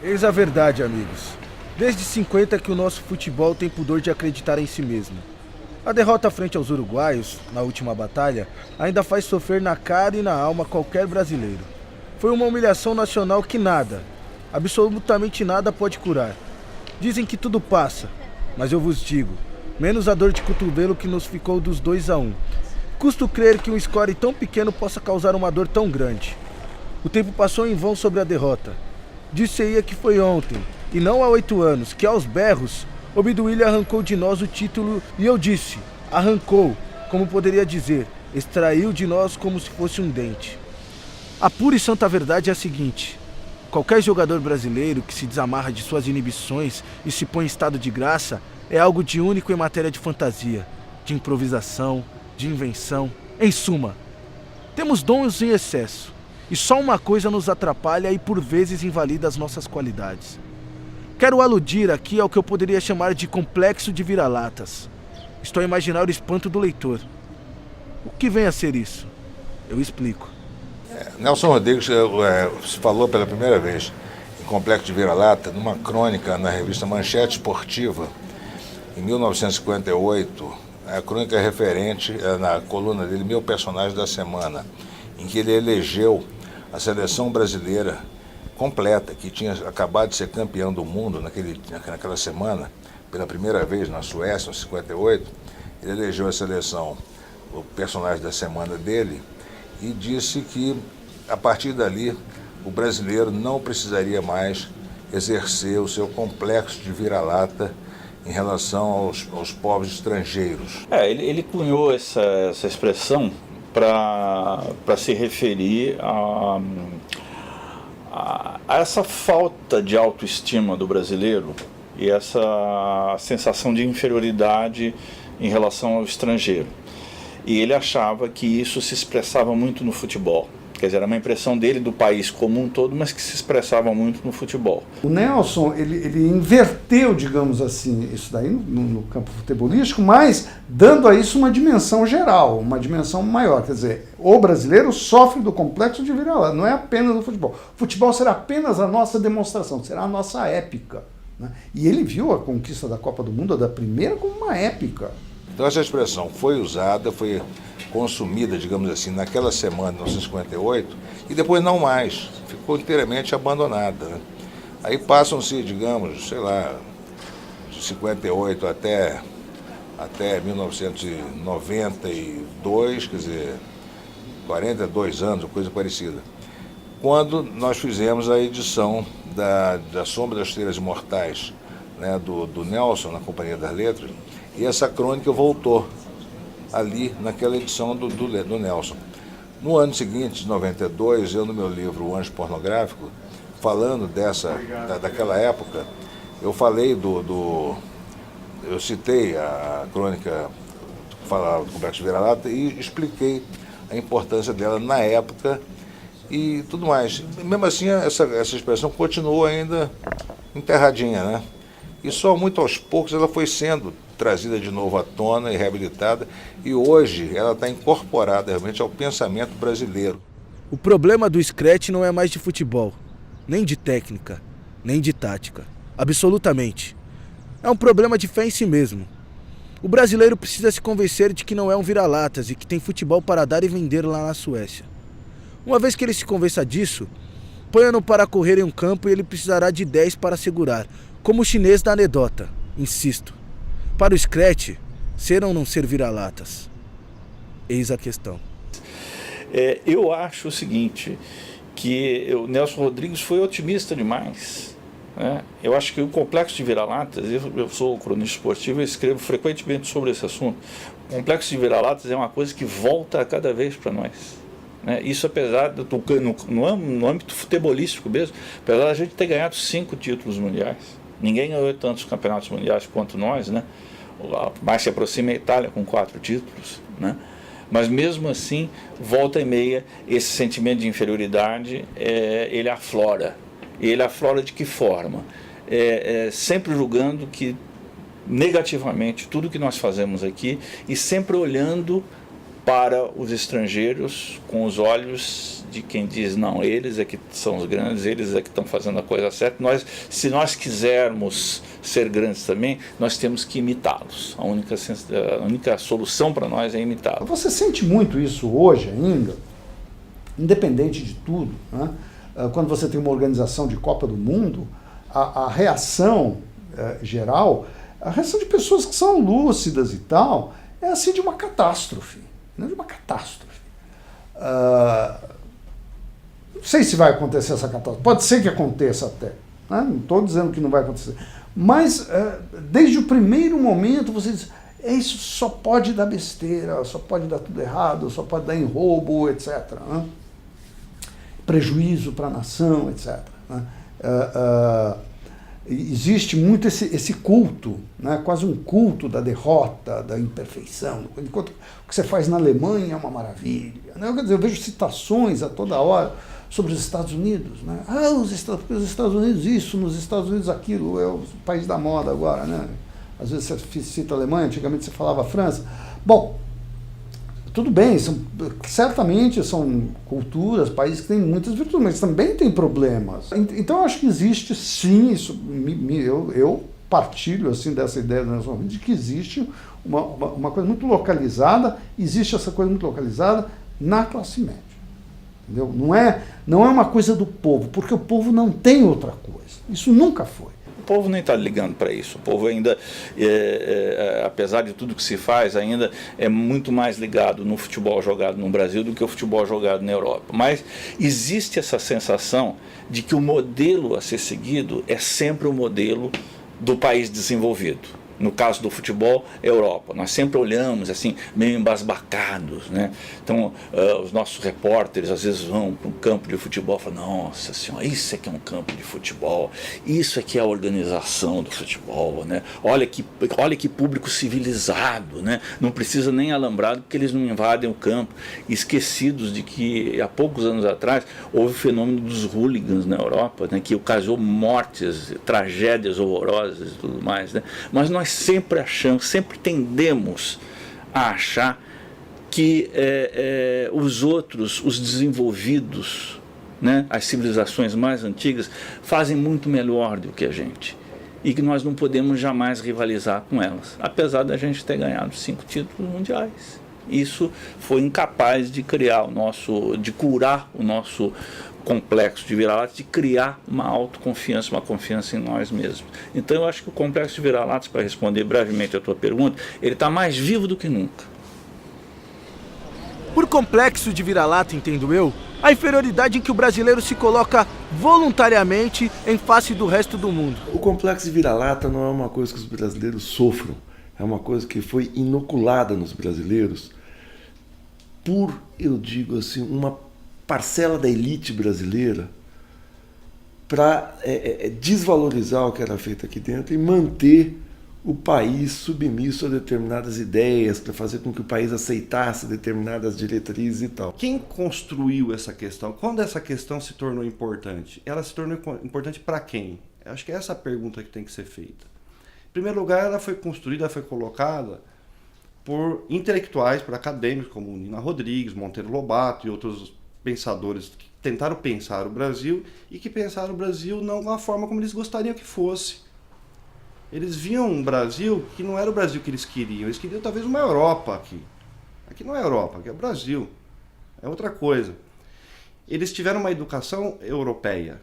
Eis a verdade, amigos. Desde 50 que o nosso futebol tem pudor de acreditar em si mesmo. A derrota frente aos uruguaios, na última batalha, ainda faz sofrer na cara e na alma qualquer brasileiro. Foi uma humilhação nacional que nada, absolutamente nada pode curar. Dizem que tudo passa, mas eu vos digo, menos a dor de cotovelo que nos ficou dos 2-1. Custo crer que um score tão pequeno possa causar uma dor tão grande. O tempo passou em vão sobre a derrota. Disse-ia que foi ontem, e não há 8 anos, que aos berros, Obiduília arrancou de nós o título, e eu disse, arrancou, como poderia dizer, extraiu de nós como se fosse um dente. A pura e santa verdade é a seguinte: qualquer jogador brasileiro que se desamarra de suas inibições e se põe em estado de graça é algo de único em matéria de fantasia, de improvisação, de invenção. Em suma, temos dons em excesso. E só uma coisa nos atrapalha e por vezes invalida as nossas qualidades. Quero aludir aqui ao que eu poderia chamar de complexo de vira-latas. Estou a imaginar o espanto do leitor. O que vem a ser isso? Eu explico. Nelson Rodrigues se falou pela primeira vez em complexo de vira-lata numa crônica na revista Manchete Esportiva, em 1958. A crônica é referente na coluna dele, Meu Personagem da Semana, em que ele elegeu a seleção brasileira completa, que tinha acabado de ser campeão do mundo naquela semana, pela primeira vez na Suécia, em 58. Ele elegeu a seleção, o personagem da semana dele, e disse que, a partir dali, o brasileiro não precisaria mais exercer o seu complexo de vira-lata em relação aos povos estrangeiros. Ele cunhou essa expressão para se referir a essa falta de autoestima do brasileiro e essa sensação de inferioridade em relação ao estrangeiro. E ele achava que isso se expressava muito no futebol. Quer dizer, era uma impressão dele do país como um todo, mas que se expressava muito no futebol. O Nelson, ele inverteu, digamos assim, isso daí no campo futebolístico, mas dando a isso uma dimensão geral, uma dimensão maior. Quer dizer, o brasileiro sofre do complexo de vira-lata, não é apenas no futebol. O futebol será apenas a nossa demonstração, será a nossa épica, né? E ele viu a conquista da Copa do Mundo, da primeira, como uma épica. Então essa expressão foi usada, foi consumida, digamos assim, naquela semana de 1958, e depois não mais, ficou inteiramente abandonada, né? Aí passam-se, digamos, sei lá, de 58 até 1992, quer dizer, 42 anos, coisa parecida, quando nós fizemos a edição da Sombra das Estrelas Imortais, né, do Nelson, na Companhia das Letras, e essa crônica voltou ali naquela edição do Nelson. No ano seguinte, de 92, eu no meu livro O Anjo Pornográfico, falando daquela época, eu falei eu citei a crônica que falava do complexo de vira-lata e expliquei a importância dela na época e tudo mais. Mesmo assim, essa expressão continuou ainda enterradinha, né? E só muito aos poucos ela foi sendo trazida de novo à tona e reabilitada, e hoje ela está incorporada realmente ao pensamento brasileiro. O problema do Scratch não é mais de futebol, nem de técnica, nem de tática. Absolutamente. É um problema de fé em si mesmo. O brasileiro precisa se convencer de que não é um vira-latas e que tem futebol para dar e vender lá na Suécia. Uma vez que ele se convença disso, ponha-no para correr em um campo e ele precisará de 10 para segurar, como o chinês da anedota, insisto. Para o Scratch, ser ou não ser vira-latas? Eis a questão. Eu acho o seguinte, que o Nelson Rodrigues foi otimista demais, né? Eu acho que o complexo de vira-latas, eu sou cronista esportivo e escrevo frequentemente sobre esse assunto. O complexo de vira-latas é uma coisa que volta a cada vez para nós, né? Isso apesar no âmbito futebolístico mesmo, apesar da gente ter ganhado 5 títulos mundiais. Ninguém ganhou tantos campeonatos mundiais quanto nós, né? Mais se aproxima a Itália com 4 títulos, né? Mas mesmo assim, volta e meia, esse sentimento de inferioridade, ele aflora. E ele aflora de que forma? sempre julgando que negativamente tudo que nós fazemos aqui e sempre olhando para os estrangeiros com os olhos de quem diz, não, eles é que são os grandes, eles é que estão fazendo a coisa certa. Se nós quisermos ser grandes também, nós temos que imitá-los. A única solução para nós é imitá-los. Você sente muito isso hoje ainda, independente de tudo, né? Quando você tem uma organização de Copa do Mundo, a reação geral, a reação de pessoas que são lúcidas e tal, é assim de uma catástrofe. Não de uma catástrofe. Não sei se vai acontecer essa catástrofe. Pode ser que aconteça até. Né? Não estou dizendo que não vai acontecer. Mas, desde o primeiro momento, você diz, isso só pode dar besteira, só pode dar tudo errado, só pode dar em roubo, etc. Né? Prejuízo para a nação, etc. Né? Existe muito esse culto, né? Quase um culto da derrota, da imperfeição. Enquanto o que você faz na Alemanha é uma maravilha. Né? Quer dizer, eu vejo citações a toda hora sobre os Estados Unidos. Né? Os Estados Unidos isso, nos Estados Unidos aquilo, é o país da moda agora. Né? Às vezes você cita a Alemanha, antigamente você falava a França. Bom, tudo bem, certamente são culturas, países que têm muitas virtudes, mas também têm problemas. Então eu acho que existe sim, isso, eu partilho assim, dessa ideia de que existe uma coisa muito localizada, existe essa coisa muito localizada na classe média. Entendeu? Não é uma coisa do povo, porque o povo não tem outra coisa. Isso nunca foi. O povo nem está ligando para isso. O povo ainda, apesar de tudo que se faz, ainda é muito mais ligado no futebol jogado no Brasil do que o futebol jogado na Europa. Mas existe essa sensação de que o modelo a ser seguido é sempre o modelo do país desenvolvido. No caso do futebol, Europa. Nós sempre olhamos assim, meio embasbacados, né? Então, os nossos repórteres às vezes vão para um campo de futebol e falam, nossa senhora, isso é que é um campo de futebol, isso é que é a organização do futebol, né? Olha que público civilizado, né? Não precisa nem alambrado porque eles não invadem o campo, esquecidos de que há poucos anos atrás houve o fenômeno dos hooligans na Europa, né? Que ocasionou mortes, tragédias horrorosas e tudo mais, né? Mas nós sempre achamos, sempre tendemos a achar que os outros, os desenvolvidos, né, as civilizações mais antigas, fazem muito melhor do que a gente. E que nós não podemos jamais rivalizar com elas, apesar da gente ter ganhado 5 títulos mundiais. Isso foi incapaz de de curar o nosso complexo de vira-latas, de criar uma autoconfiança, uma confiança em nós mesmos. Então eu acho que o complexo de vira-latas, para responder brevemente a tua pergunta, ele está mais vivo do que nunca. Por complexo de vira-lata, entendo eu, a inferioridade em que o brasileiro se coloca voluntariamente em face do resto do mundo. O complexo de vira-lata não é uma coisa que os brasileiros sofram, é uma coisa que foi inoculada nos brasileiros por, eu digo assim, uma parcela da elite brasileira para desvalorizar o que era feito aqui dentro e manter o país submisso a determinadas ideias, para fazer com que o país aceitasse determinadas diretrizes e tal. Quem construiu essa questão? Quando essa questão se tornou importante? Ela se tornou importante para quem? Eu acho que é essa a pergunta que tem que ser feita. Em primeiro lugar, ela foi construída, foi colocada por intelectuais, por acadêmicos como Nina Rodrigues, Monteiro Lobato e outros pensadores que tentaram pensar o Brasil e que pensaram o Brasil não da forma como eles gostariam que fosse. Eles viam um Brasil que não era o Brasil que eles queriam talvez uma Europa aqui. Aqui não é Europa, aqui é o Brasil, é outra coisa. Eles tiveram uma educação europeia,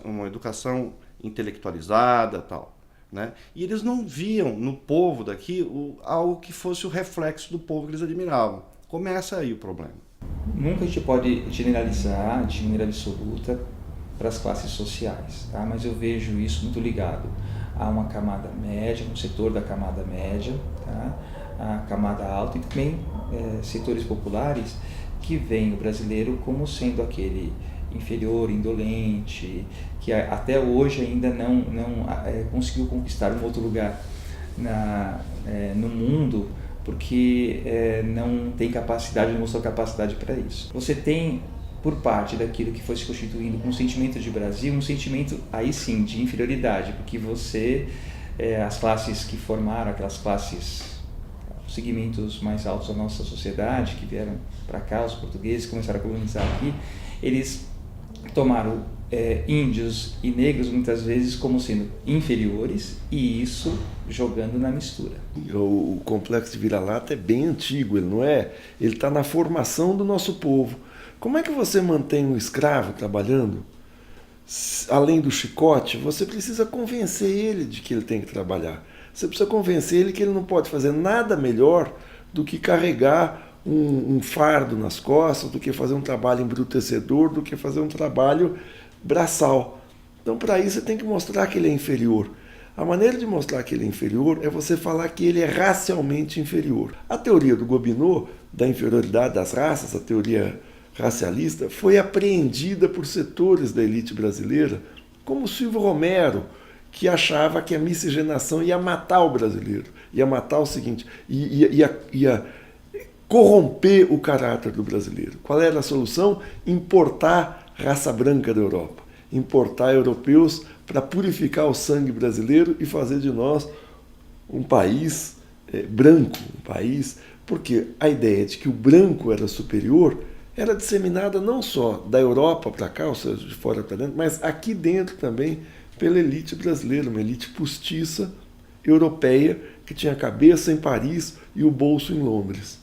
uma educação intelectualizada, tal, né? E eles não viam no povo daqui algo que fosse o reflexo do povo que eles admiravam. Começa aí o problema. Nunca a gente pode generalizar de maneira absoluta para as classes sociais, tá? Mas eu vejo isso muito ligado a uma camada média, um setor da camada média, tá? A camada alta e também setores populares que veem o brasileiro como sendo aquele inferior, indolente, que até hoje ainda não conseguiu conquistar um outro lugar no mundo, porque não tem capacidade, não mostrou capacidade para isso. Você tem por parte daquilo que foi se constituindo com um sentimento de Brasil, um sentimento aí sim de inferioridade, porque as classes que formaram, aquelas classes, os segmentos mais altos da nossa sociedade, que vieram para cá, os portugueses começaram a colonizar aqui, eles tomaram índios e negros muitas vezes como sendo inferiores, e isso jogando na mistura. O complexo de vira-lata é bem antigo, ele não é? Ele está na formação do nosso povo. Como é que você mantém um escravo trabalhando? Além do chicote, você precisa convencer ele de que ele tem que trabalhar. Você precisa convencer ele que ele não pode fazer nada melhor do que carregar um fardo nas costas, do que fazer um trabalho embrutecedor, do que fazer um trabalho braçal. Então, para isso, você tem que mostrar que ele é inferior. A maneira de mostrar que ele é inferior é você falar que ele é racialmente inferior. A teoria do Gobineau, da inferioridade das raças, a teoria racialista, foi apreendida por setores da elite brasileira, como Silvio Romero, que achava que a miscigenação ia matar o brasileiro, ia matar o seguinte, ia corromper o caráter do brasileiro. Qual era a solução? Importar raça branca da Europa, importar europeus para purificar o sangue brasileiro e fazer de nós um país branco, um país, porque a ideia de que o branco era superior era disseminada não só da Europa para cá, ou seja, de fora para dentro, mas aqui dentro também pela elite brasileira, uma elite postiça europeia que tinha a cabeça em Paris e o bolso em Londres.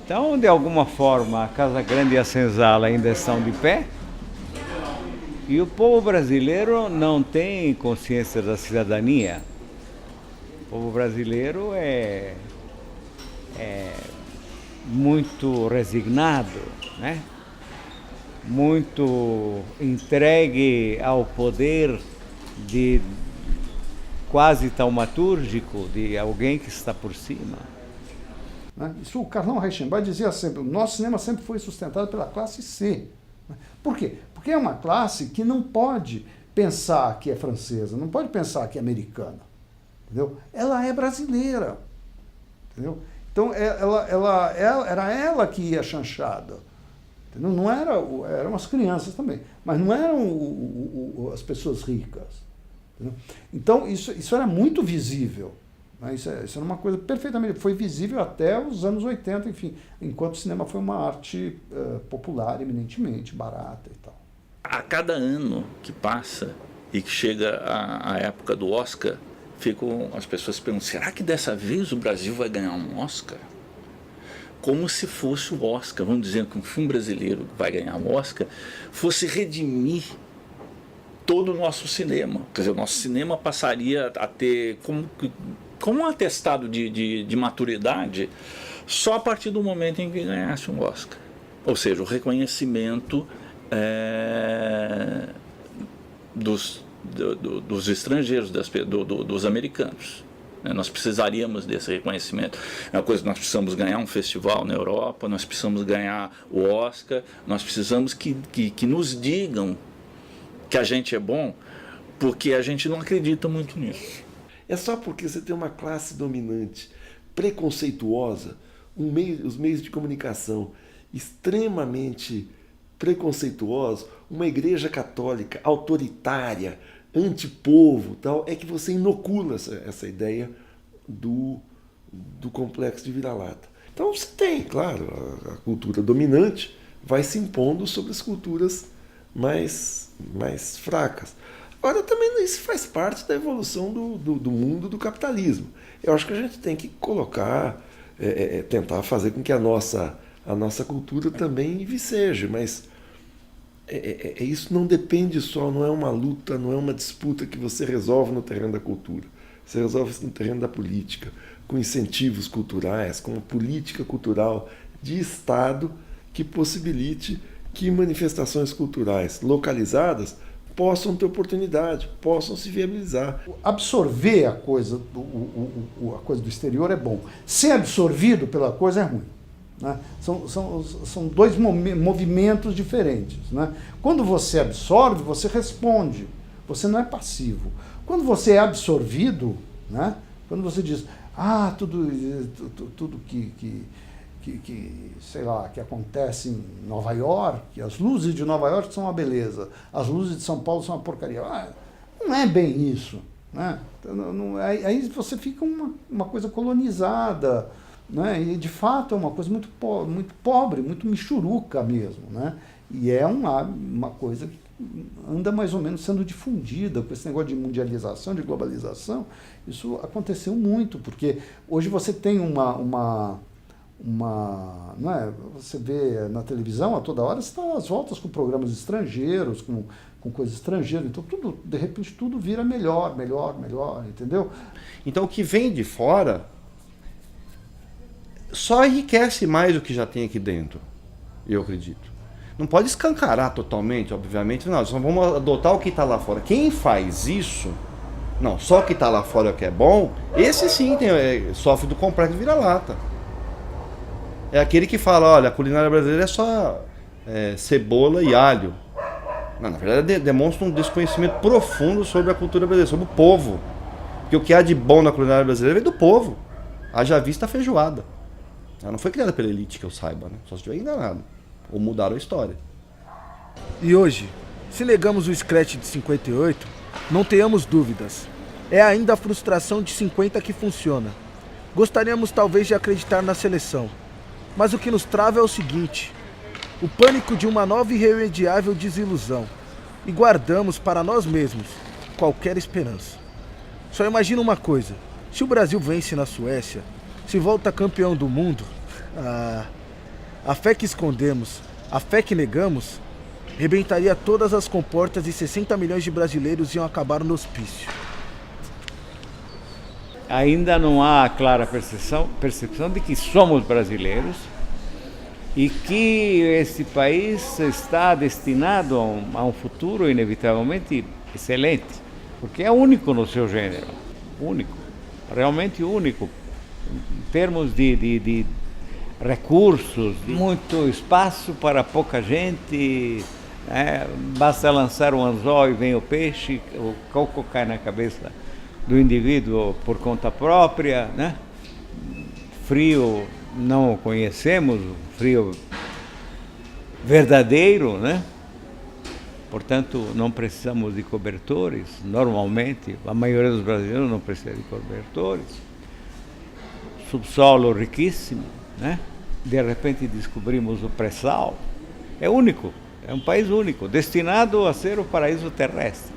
Então, de alguma forma, a Casa Grande e a Senzala ainda estão de pé, e o povo brasileiro não tem consciência da cidadania. O povo brasileiro é muito resignado, né? Muito entregue ao poder quase taumatúrgico de alguém que está por cima. Isso o Carlão Reichenbach dizia sempre, o nosso cinema sempre foi sustentado pela classe C. Por quê? Porque é uma classe que não pode pensar que é francesa, não pode pensar que é americana. Entendeu? Ela é brasileira. Entendeu? Então era ela que ia chanchada. Entendeu? Não eram as crianças também, mas não eram as pessoas ricas. Entendeu? Então isso era muito visível. Né? Isso era uma coisa perfeitamente... Foi visível até os anos 80, enfim, enquanto o cinema foi uma arte popular, eminentemente, barata e tal. A cada ano que passa e que chega a época do Oscar, as pessoas se perguntam, será que dessa vez o Brasil vai ganhar um Oscar? Como se fosse o Oscar, vamos dizer que um filme brasileiro vai ganhar um Oscar, fosse redimir todo o nosso cinema. Quer dizer, o nosso cinema passaria a ter como um atestado de maturidade só a partir do momento em que ganhasse um Oscar. Ou seja, o reconhecimento dos estrangeiros, dos americanos. Nós precisaríamos desse reconhecimento. É uma coisa que nós precisamos ganhar um festival na Europa, nós precisamos ganhar o Oscar, nós precisamos que nos digam que a gente é bom, porque a gente não acredita muito nisso. É só porque você tem uma classe dominante, preconceituosa, os meios de comunicação extremamente preconceituosos, uma igreja católica autoritária, antipovo, tal, é que você inocula essa ideia do complexo de vira-lata. Então você tem, claro, a cultura dominante vai se impondo sobre as culturas mais fracas. Agora, também isso faz parte da evolução do mundo do capitalismo. Eu acho que a gente tem que colocar, tentar fazer com que a nossa cultura também viceje, mas isso não depende só, não é uma luta, não é uma disputa que você resolve no terreno da cultura. Você resolve isso no terreno da política, com incentivos culturais, com uma política cultural de Estado que possibilite que manifestações culturais localizadas possam ter oportunidade, possam se viabilizar. Absorver a coisa do exterior é bom. Ser absorvido pela coisa é ruim. Né? São dois movimentos diferentes. Né? Quando você absorve, você responde. Você não é passivo. Quando você é absorvido, né? Quando você diz, tudo que sei lá, que acontece em Nova York, as luzes de Nova York são uma beleza, as luzes de São Paulo são uma porcaria. Não é bem isso, né? Aí você fica uma coisa colonizada, né? E de fato é uma coisa muito pobre, muito michuruca mesmo, né? E é uma coisa que anda mais ou menos sendo difundida com esse negócio de mundialização, de globalização. Isso aconteceu muito, porque hoje você tem não é? Você vê na televisão a toda hora, você está às voltas com programas estrangeiros, com coisas estrangeiras, então tudo, de repente tudo vira melhor, entendeu? Então o que vem de fora só enriquece mais o que já tem aqui dentro, eu acredito. Não pode escancarar totalmente, obviamente, não, só vamos adotar o que está lá fora. Quem faz isso, não, só o que está lá fora que é bom, esse sim sofre do complexo vira-lata. É aquele que fala, olha, a culinária brasileira é só cebola e alho. Não, na verdade demonstra um desconhecimento profundo sobre a cultura brasileira, sobre o povo. Porque o que há de bom na culinária brasileira vem do povo. Haja vista a feijoada. Ela não foi criada pela elite, que eu saiba, né? Só se estiver enganado. Ou mudaram a história. E hoje, se negamos o scratch de 58, não tenhamos dúvidas. É ainda a frustração de 50 que funciona. Gostaríamos talvez de acreditar na seleção. Mas o que nos trava é o seguinte: o pânico de uma nova e irremediável desilusão. E guardamos para nós mesmos qualquer esperança. Só imagina uma coisa: se o Brasil vence na Suécia, se volta campeão do mundo, a fé que escondemos, a fé que negamos, rebentaria todas as comportas e 60 milhões de brasileiros iam acabar no hospício. Ainda não há a clara percepção de que somos brasileiros e que esse país está destinado a um futuro inevitavelmente excelente, porque é único no seu gênero, único, realmente único, em termos de recursos, muito espaço para pouca gente, né? Basta lançar um anzol e vem o peixe, o coco cai na cabeça do indivíduo por conta própria, né? Frio não o conhecemos, frio verdadeiro, né? Portanto, não precisamos de cobertores, normalmente, a maioria dos brasileiros não precisa de cobertores. Subsolo riquíssimo, né? De repente descobrimos o pré-sal. É único, é um país único, destinado a ser o paraíso terrestre.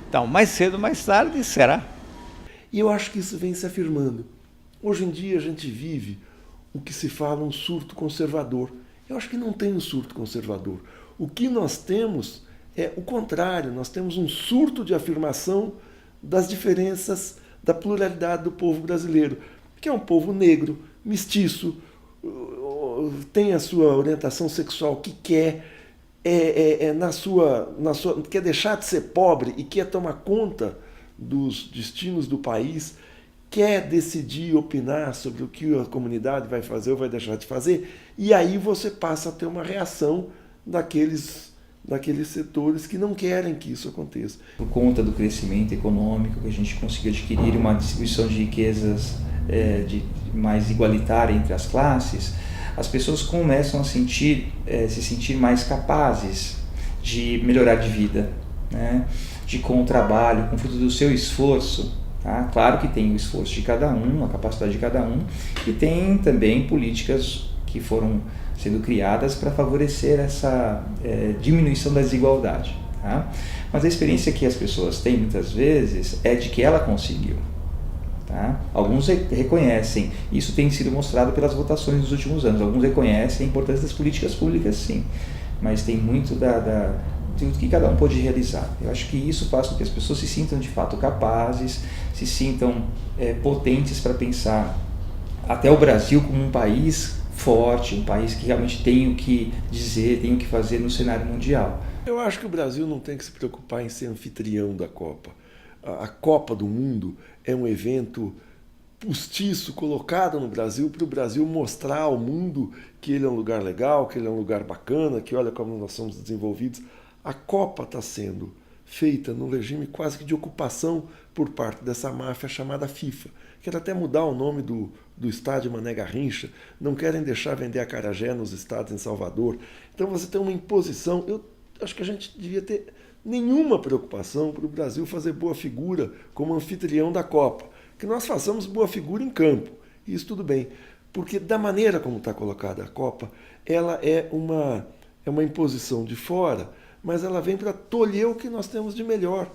Então, mais cedo ou mais tarde será. E eu acho que isso vem se afirmando. Hoje em dia a gente vive o que se fala um surto conservador. Eu acho que não tem um surto conservador. O que nós temos é o contrário, nós temos um surto de afirmação das diferenças, da pluralidade do povo brasileiro, que é um povo negro, mestiço, tem a sua orientação sexual que quer, quer deixar de ser pobre e quer tomar conta dos destinos do país, quer decidir, opinar sobre o que a comunidade vai fazer ou vai deixar de fazer, e aí você passa a ter uma reação daqueles setores que não querem que isso aconteça. Por conta do crescimento econômico, que a gente conseguiu adquirir uma distribuição de riquezas mais igualitária entre as classes, as pessoas começam a se sentir mais capazes de melhorar de vida, né? Com o trabalho, com o fruto do seu esforço. Tá? Claro que tem o esforço de cada um, a capacidade de cada um, e tem também políticas que foram sendo criadas para favorecer essa diminuição da desigualdade. Tá? Mas a experiência que as pessoas têm muitas vezes é de que ela conseguiu. Tá? Alguns reconhecem, isso tem sido mostrado pelas votações dos últimos anos, alguns reconhecem a importância das políticas públicas, sim, mas tem muito do que cada um pode realizar. Eu acho que isso faz com que as pessoas se sintam de fato capazes, se sintam potentes para pensar até o Brasil como um país forte, um país que realmente tem o que dizer, tem o que fazer no cenário mundial. Eu acho que o Brasil não tem que se preocupar em ser anfitrião da Copa. A Copa do Mundo é um evento postiço colocado no Brasil para o Brasil mostrar ao mundo que ele é um lugar legal, que ele é um lugar bacana, que olha como nós somos desenvolvidos. A Copa está sendo feita no regime quase que de ocupação por parte dessa máfia chamada FIFA. Quer até mudar o nome do estádio Mané Garrincha, não querem deixar vender acarajé nos estádios em Salvador. Então você tem uma imposição. Eu acho que a gente devia ter nenhuma preocupação para o Brasil fazer boa figura como anfitrião da Copa. Que nós façamos boa figura em campo. Isso tudo bem. Porque da maneira como está colocada a Copa, ela é uma imposição de fora, mas ela vem para tolher o que nós temos de melhor.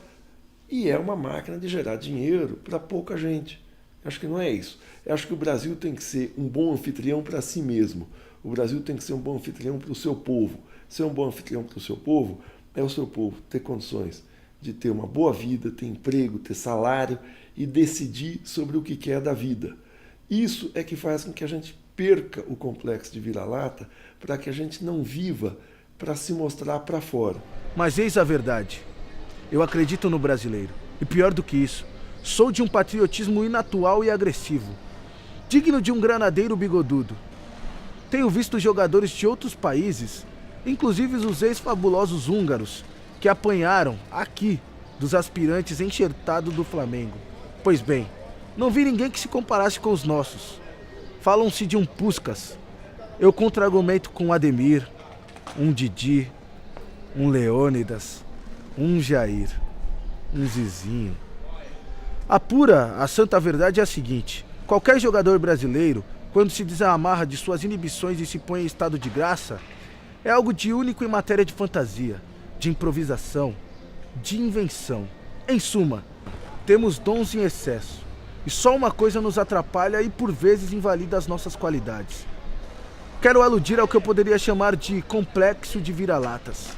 E é uma máquina de gerar dinheiro para pouca gente. Acho que não é isso. Eu acho que o Brasil tem que ser um bom anfitrião para si mesmo. O Brasil tem que ser um bom anfitrião para o seu povo. Ser um bom anfitrião para o seu povo é o seu povo ter condições de ter uma boa vida, ter emprego, ter salário e decidir sobre o que quer da vida. Isso é que faz com que a gente perca o complexo de vira-lata, para que a gente não viva para se mostrar para fora. Mas eis a verdade. Eu acredito no brasileiro. E pior do que isso, sou de um patriotismo inatual e agressivo, digno de um granadeiro bigodudo. Tenho visto jogadores de outros países, inclusive os ex-fabulosos húngaros, que apanharam aqui dos aspirantes enxertados do Flamengo. Pois bem, não vi ninguém que se comparasse com os nossos. Falam-se de um Puskás. Eu contra-argumento com um Ademir, um Didi, um Leônidas, um Jair, um Zizinho. A santa verdade é a seguinte: qualquer jogador brasileiro, quando se desamarra de suas inibições e se põe em estado de graça, é algo de único em matéria de fantasia, de improvisação, de invenção. Em suma, temos dons em excesso. E só uma coisa nos atrapalha e por vezes invalida as nossas qualidades. Quero aludir ao que eu poderia chamar de complexo de vira-latas.